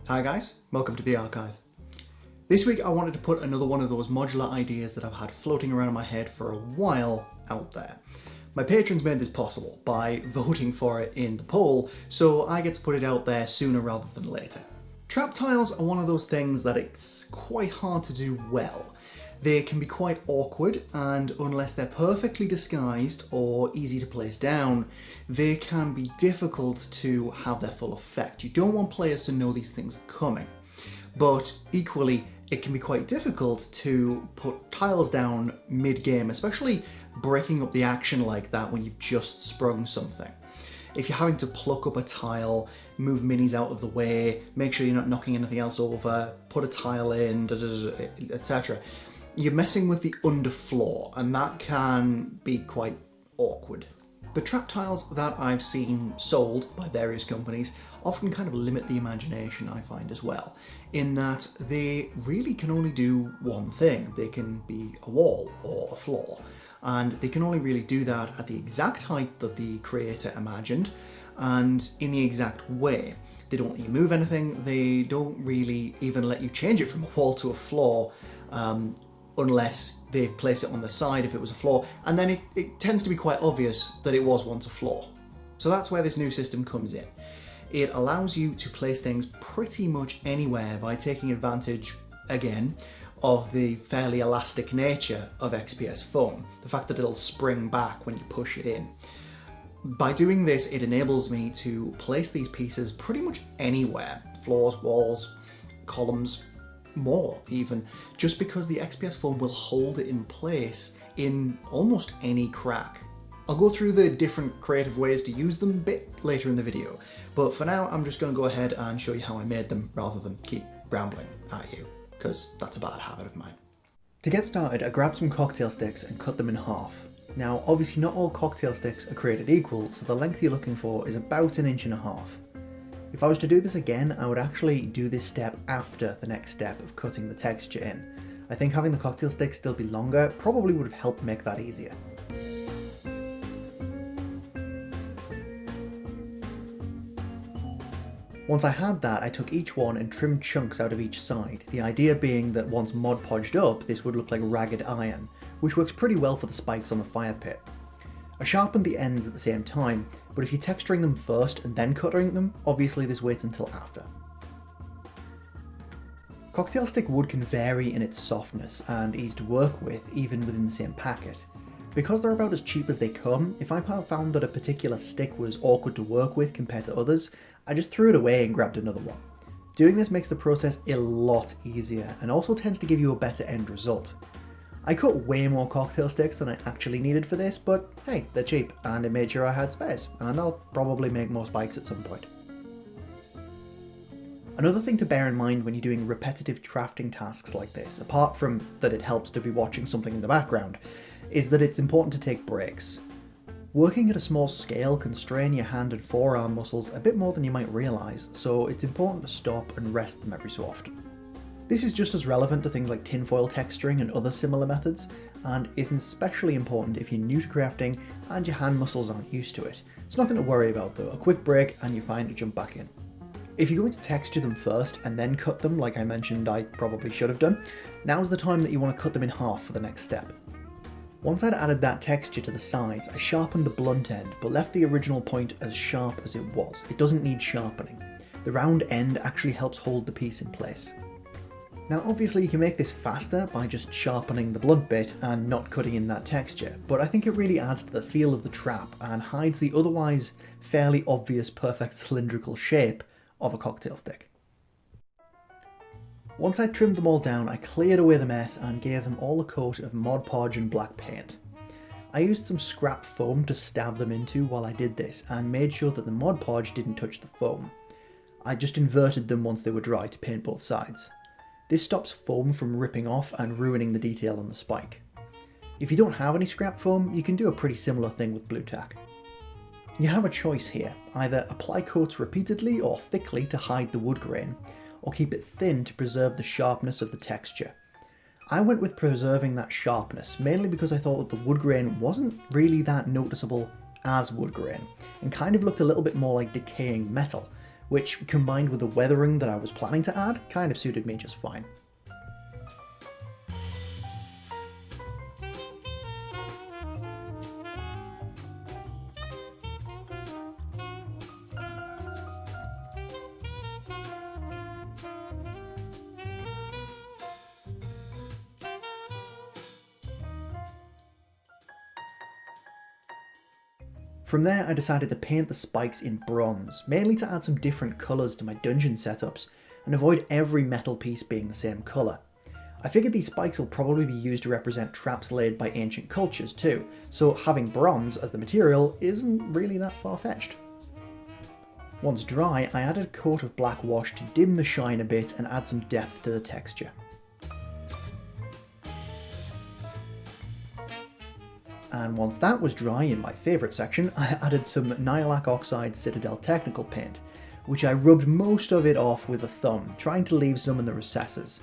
Hi guys, welcome to the archive. This week I wanted to put another one of those modular ideas that I've had floating around in my head for a while out there. My patrons made this possible by voting for it in the poll, so I get to put it out there sooner rather than later. Trap tiles are one of those things that it's quite hard to do well. They can be quite awkward, and unless they're perfectly disguised or easy to place down, they can be difficult to have their full effect. You don't want players to know these things are coming, but equally it can be quite difficult to put tiles down mid-game, especially breaking up the action like that when you've just sprung something. If you're having to pluck up a tile, move minis out of the way, make sure you're not knocking anything else over, put a tile in, etc. You're messing with the underfloor, and that can be quite awkward. The trap tiles that I've seen sold by various companies often kind of limit the imagination, I find, as well, in that they really can only do one thing. They can be a wall or a floor, and they can only really do that at the exact height that the creator imagined and in the exact way. They don't let you move anything, they don't really even let you change it from a wall to a floor, unless they place it on the side if it was a floor, and then it tends to be quite obvious that it was once a floor. So that's where this new system comes in. It allows you to place things pretty much anywhere by taking advantage, again, of the fairly elastic nature of XPS foam, the fact that it'll spring back when you push it in. By doing this, it enables me to place these pieces pretty much anywhere, floors, walls, columns, more even, just because the XPS foam will hold it in place in almost any crack. I'll go through the different creative ways to use them a bit later in the video, but for now I'm just going to go ahead and show you how I made them rather than keep rambling at you, because that's a bad habit of mine. To get started, I grabbed some cocktail sticks and cut them in half. Now obviously not all cocktail sticks are created equal, so the length you're looking for is about 1.5 inches. If I was to do this again, I would actually do this step after the next step of cutting the texture in. I think having the cocktail stick still be longer probably would have helped make that easier. Once I had that, I took each one and trimmed chunks out of each side, the idea being that once Mod Podged up, this would look like ragged iron, which works pretty well for the spikes on the fire pit. I sharpened the ends at the same time, but if you're texturing them first and then cutting them, obviously this waits until after. Cocktail stick wood can vary in its softness and ease to work with even within the same packet. Because they're about as cheap as they come, if I found that a particular stick was awkward to work with compared to others, I just threw it away and grabbed another one. Doing this makes the process a lot easier and also tends to give you a better end result. I cut way more cocktail sticks than I actually needed for this, but hey, they're cheap and it made sure I had spares, and I'll probably make more spikes at some point. Another thing to bear in mind when you're doing repetitive crafting tasks like this, apart from that it helps to be watching something in the background, is that it's important to take breaks. Working at a small scale can strain your hand and forearm muscles a bit more than you might realise, so it's important to stop and rest them every so often. This is just as relevant to things like tinfoil texturing and other similar methods, and is especially important if you're new to crafting and your hand muscles aren't used to it. It's nothing to worry about though, a quick break and you're fine to jump back in. If you're going to texture them first and then cut them, like I mentioned I probably should have done, now's the time that you want to cut them in half for the next step. Once I'd added that texture to the sides, I sharpened the blunt end, but left the original point as sharp as it was. It doesn't need sharpening. The round end actually helps hold the piece in place. Now obviously you can make this faster by just sharpening the blunt bit and not cutting in that texture, but I think it really adds to the feel of the trap and hides the otherwise fairly obvious perfect cylindrical shape of a cocktail stick. Once I'd trimmed them all down, I cleared away the mess and gave them all a coat of Mod Podge and black paint. I used some scrap foam to stab them into while I did this and made sure that the Mod Podge didn't touch the foam. I just inverted them once they were dry to paint both sides. This stops foam from ripping off and ruining the detail on the spike. If you don't have any scrap foam, you can do a pretty similar thing with blue tack. You have a choice here, either apply coats repeatedly or thickly to hide the wood grain, or keep it thin to preserve the sharpness of the texture. I went with preserving that sharpness, mainly because I thought that the wood grain wasn't really that noticeable as wood grain, and kind of looked a little bit more like decaying metal, which combined with the weathering that I was planning to add, kind of suited me just fine. From there I decided to paint the spikes in bronze, mainly to add some different colours to my dungeon setups and avoid every metal piece being the same colour. I figured these spikes will probably be used to represent traps laid by ancient cultures too, so having bronze as the material isn't really that far-fetched. Once dry, I added a coat of black wash to dim the shine a bit and add some depth to the texture. And once that was dry in my favourite section, I added some Nihilakh Oxide Citadel Technical Paint, which I rubbed most of it off with a thumb, trying to leave some in the recesses.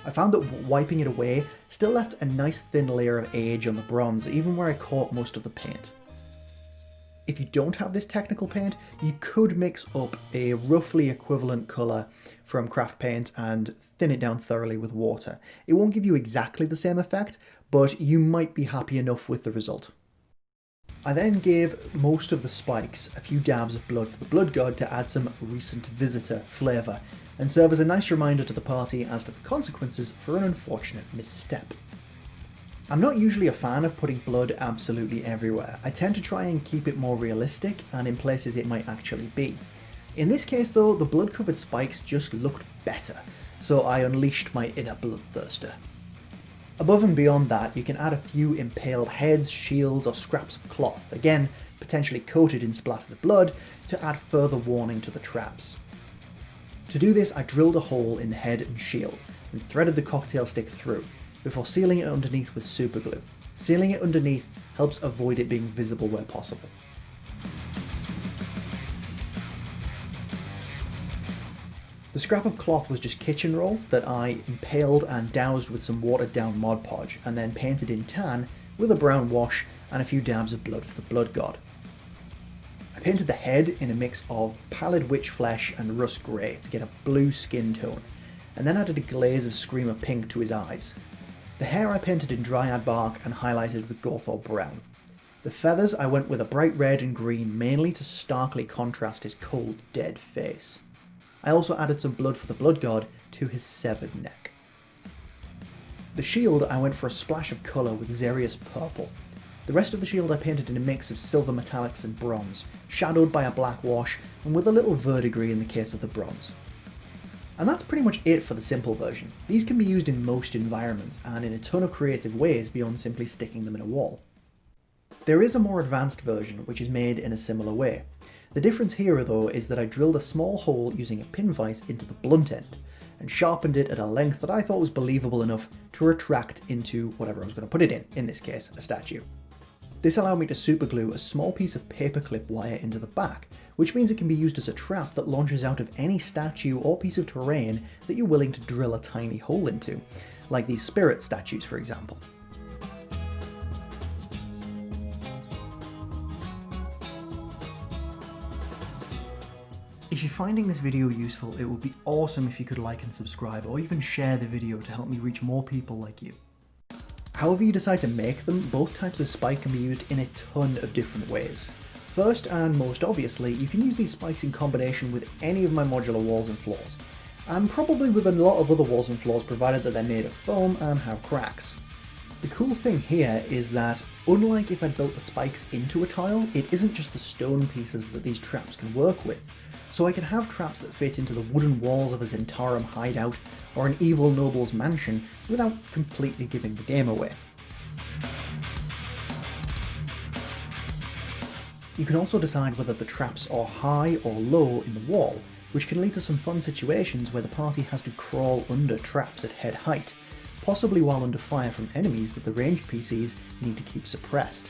I found that wiping it away still left a nice thin layer of age on the bronze, even where I caught most of the paint. If you don't have this technical paint, you could mix up a roughly equivalent colour from craft paint and thin it down thoroughly with water. It won't give you exactly the same effect, but you might be happy enough with the result. I then gave most of the spikes a few dabs of blood for the blood god to add some recent visitor flavour, and serve as a nice reminder to the party as to the consequences for an unfortunate misstep. I'm not usually a fan of putting blood absolutely everywhere. I tend to try and keep it more realistic and in places it might actually be. In this case though, the blood covered spikes just looked better, so I unleashed my inner bloodthirster. Above and beyond that, you can add a few impaled heads, shields or scraps of cloth, again potentially coated in splatters of blood, to add further warning to the traps. To do this, I drilled a hole in the head and shield and threaded the cocktail stick through, before sealing it underneath with super glue. Sealing it underneath helps avoid it being visible where possible. The scrap of cloth was just kitchen roll that I impaled and doused with some watered down Mod Podge and then painted in tan with a brown wash and a few dabs of blood for the blood god. I painted the head in a mix of pallid witch flesh and rust grey to get a blue skin tone, and then added a glaze of screamer pink to his eyes. The hair I painted in dryad bark and highlighted with Gothor brown. The feathers I went with a bright red and green, mainly to starkly contrast his cold, dead face. I also added some blood for the blood god to his severed neck. The shield I went for a splash of colour with Xerius purple. The rest of the shield I painted in a mix of silver metallics and bronze, shadowed by a black wash and with a little verdigris in the case of the bronze. And that's pretty much it for the simple version. These can be used in most environments and in a ton of creative ways beyond simply sticking them in a wall. There is a more advanced version which is made in a similar way. The difference here though is that I drilled a small hole using a pin vise into the blunt end and sharpened it at a length that I thought was believable enough to retract into whatever I was going to put it in this case a statue. This allowed me to superglue a small piece of paperclip wire into the back, which means it can be used as a trap that launches out of any statue or piece of terrain that you're willing to drill a tiny hole into, like these spirit statues for example. If you're finding this video useful, it would be awesome if you could like and subscribe, or even share the video to help me reach more people like you. However you decide to make them, both types of spike can be used in a ton of different ways. First and most obviously, you can use these spikes in combination with any of my modular walls and floors, and probably with a lot of other walls and floors provided that they're made of foam and have cracks. The cool thing here is that, unlike if I'd built the spikes into a tile, it isn't just the stone pieces that these traps can work with. So I can have traps that fit into the wooden walls of a Zentarum hideout or an evil noble's mansion without completely giving the game away. You can also decide whether the traps are high or low in the wall, which can lead to some fun situations where the party has to crawl under traps at head height, possibly while under fire from enemies that the ranged PCs need to keep suppressed.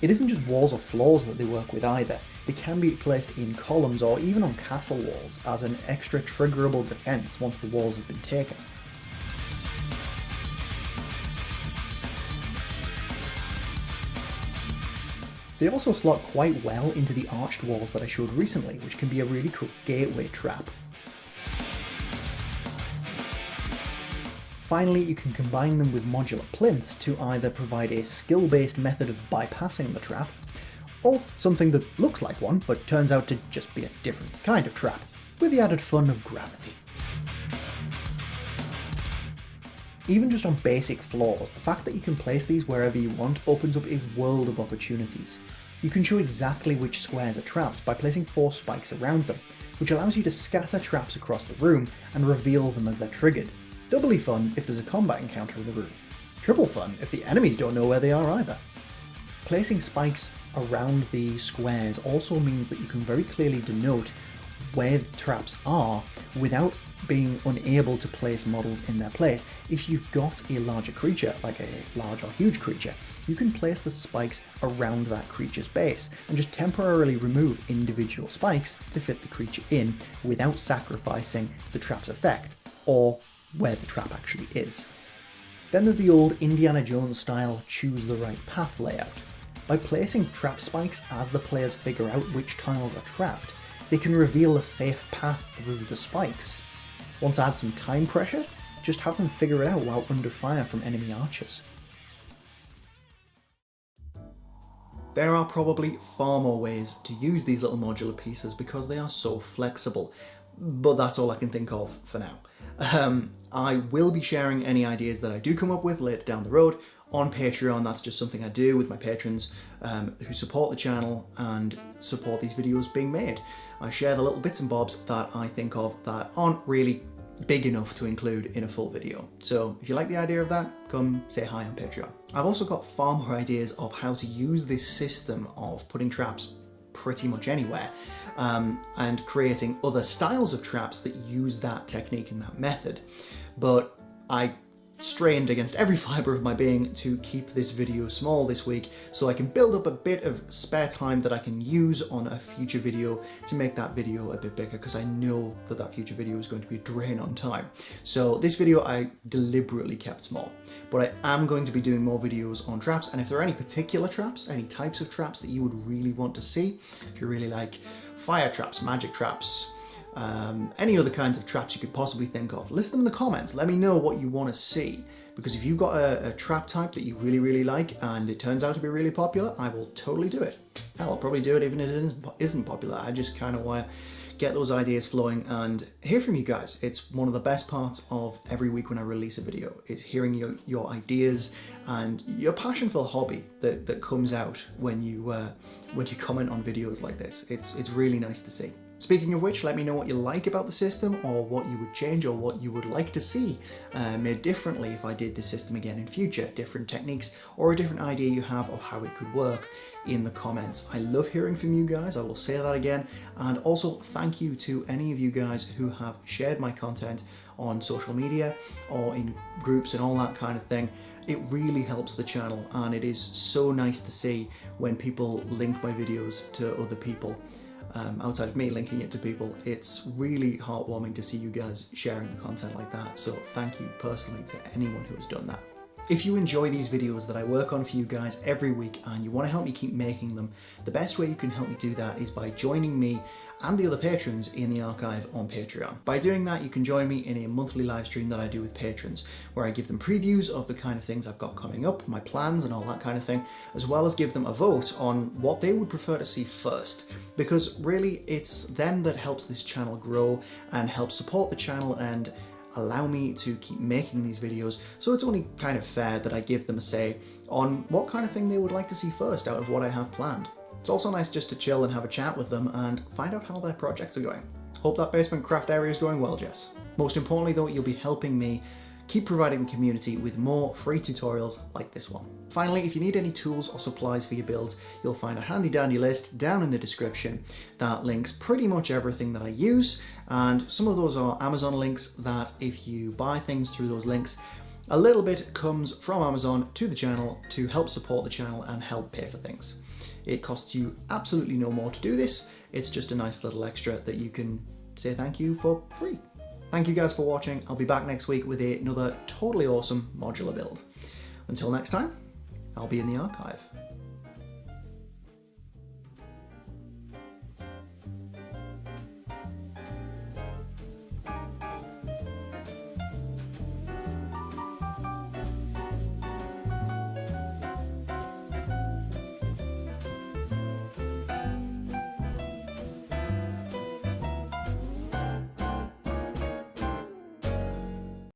It isn't just walls or floors that they work with either. They can be placed in columns or even on castle walls as an extra triggerable defense once the walls have been taken. They also slot quite well into the arched walls that I showed recently, which can be a really cool gateway trap. Finally, you can combine them with modular plinths to either provide a skill-based method of bypassing the trap, or something that looks like one but turns out to just be a different kind of trap, with the added fun of gravity. Even just on basic floors, the fact that you can place these wherever you want opens up a world of opportunities. You can show exactly which squares are trapped by placing 4 spikes around them, which allows you to scatter traps across the room and reveal them as they're triggered. Doubly fun if there's a combat encounter in the room. Triple fun if the enemies don't know where they are either. Placing spikes around the squares also means that you can very clearly denote where the traps are without being unable to place models in their place. If you've got a larger creature, like a large or huge creature, you can place the spikes around that creature's base and just temporarily remove individual spikes to fit the creature in without sacrificing the trap's effect or where the trap actually is. Then there's the old Indiana Jones style choose the right path layout. By placing trap spikes as the players figure out which tiles are trapped, they can reveal a safe path through the spikes. Want to add some time pressure? Just have them figure it out while under fire from enemy archers. There are probably far more ways to use these little modular pieces because they are so flexible, but that's all I can think of for now. I will be sharing any ideas that I do come up with later down the road on Patreon. That's just something I do with my patrons who support the channel and support these videos being made. I share the little bits and bobs that I think of that aren't really big enough to include in a full video. So if you like the idea of that, come say hi on Patreon. I've also got far more ideas of how to use this system of putting traps pretty much anywhere and creating other styles of traps that use that technique and that method. But I strained against every fibre of my being to keep this video small this week so I can build up a bit of spare time that I can use on a future video to make that video a bit bigger, because I know that that future video is going to be a drain on time. So this video I deliberately kept small, but I am going to be doing more videos on traps, and if there are any particular traps, any types of traps that you would really want to see, if you really like fire traps, magic traps, any other kinds of traps you could possibly think of, list them in the comments. Let me know what you want to see, because if you've got a trap type that you really like and it turns out to be really popular, I will totally do it. Hell, I'll probably do it even if it isn't popular. I just kind of want to get those ideas flowing and hear from you guys. It's one of the best parts of every week when I release a video, is hearing your ideas and your passion for the hobby that comes out when you comment on videos like this. It's really nice to see. Speaking of which, let me know what you like about the system, or what you would change, or what you would like to see made differently if I did this system again in future, different techniques, or a different idea you have of how it could work in the comments. I love hearing from you guys, I will say that again, and also thank you to any of you guys who have shared my content on social media or in groups and all that kind of thing. It really helps the channel, and it is so nice to see when people link my videos to other people. Outside of me linking it to people, it's really heartwarming to see you guys sharing the content like that, so thank you personally to anyone who has done that. If you enjoy these videos that I work on for you guys every week and you want to help me keep making them, the best way you can help me do that is by joining me and the other patrons in the archive on Patreon. By doing that, you can join me in a monthly live stream that I do with patrons, where I give them previews of the kind of things I've got coming up, my plans and all that kind of thing, as well as give them a vote on what they would prefer to see first. Because really, it's them that helps this channel grow and helps support the channel and allow me to keep making these videos, so it's only kind of fair that I give them a say on what kind of thing they would like to see first out of what I have planned. It's also nice just to chill and have a chat with them and find out how their projects are going. Hope that basement craft area is going well, Jess. Most importantly though, you'll be helping me keep providing the community with more free tutorials like this one. Finally, if you need any tools or supplies for your builds, you'll find a handy dandy list down in the description that links pretty much everything that I use, and some of those are Amazon links that if you buy things through those links, a little bit comes from Amazon to the channel to help support the channel and help pay for things. It costs you absolutely no more to do this, it's just a nice little extra that you can say thank you for free. Thank you guys for watching. I'll be back next week with another totally awesome modular build. Until next time, I'll be in the archive.